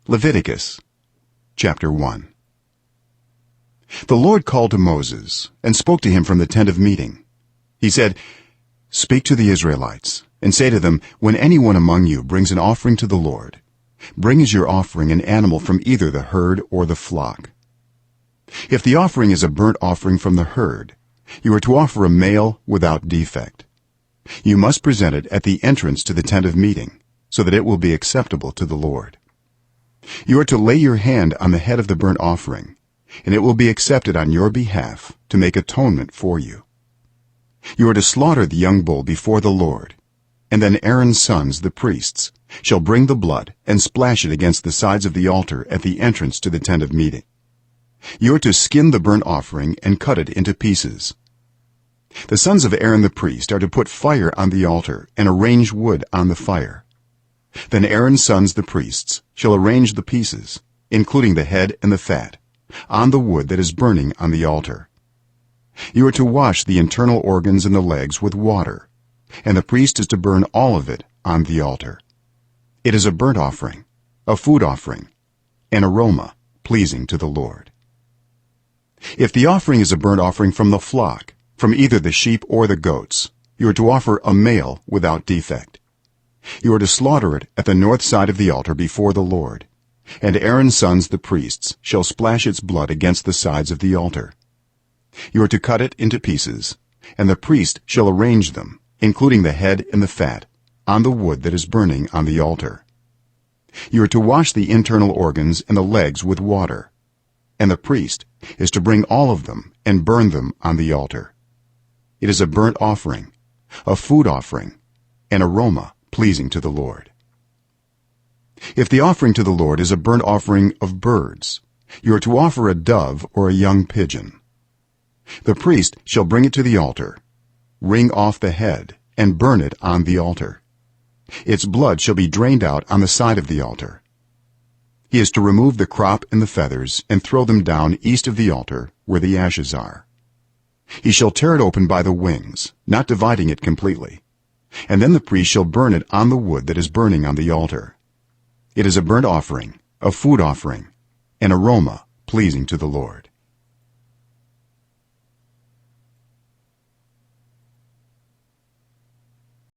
Leviticus chapter 1. The Lord called to Moses and spoke to him from the tent of meeting. He said, "Speak to the Israelites and say to them, when anyone among you brings an offering to the Lord, bring as your offering an animal from either the herd or the flock. If the offering is a burnt offering from the herd, you are to offer a male without defect. You must present it at the entrance to the tent of meeting, so that it will be acceptable to the Lord. You are to lay your hand on the head of the burnt offering, and it will be accepted on your behalf to make atonement for you. You are to slaughter the young bull before the Lord, and then Aaron's sons, the priests, shall bring the blood and splash it against the sides of the altar at the entrance to the tent of meeting. You are to skin the burnt offering and cut it into pieces. The sons of Aaron the priest are to put fire on the altar and arrange wood on the fire. Then Aaron's sons, the priests, shall arrange the pieces, including the head and the fat, on the wood that is burning on the altar. You are to wash the internal organs and the legs with water, and the priest is to burn all of it on the altar. It is a burnt offering, a food offering, an aroma pleasing to the Lord. If the offering is a burnt offering from the flock, from either the sheep or the goats, you are to offer a male without defect. You are to slaughter it at the north side of the altar before the Lord, and Aaron's sons, the priests, shall splash its blood against the sides of the altar. You are to cut it into pieces, and the priest shall arrange them, including the head and the fat, on the wood that is burning on the altar. You are to wash the internal organs and the legs with water, and the priest is to bring all of them and burn them on the altar. It is a burnt offering, a food offering, an aroma pleasing to the Lord. If the offering to the Lord is a burnt offering of birds, you are to offer a dove or a young pigeon. The priest shall bring it to the altar, wring off the head, and burn it on the altar. Its blood shall be drained out on the side of the altar. He is to remove the crop and the feathers and throw them down east of the altar where the ashes are. He shall tear it open by the wings, not dividing it completely, and then the priest shall burn it on the wood that is burning on the altar. It is a burnt offering, a food offering, an aroma pleasing to the Lord.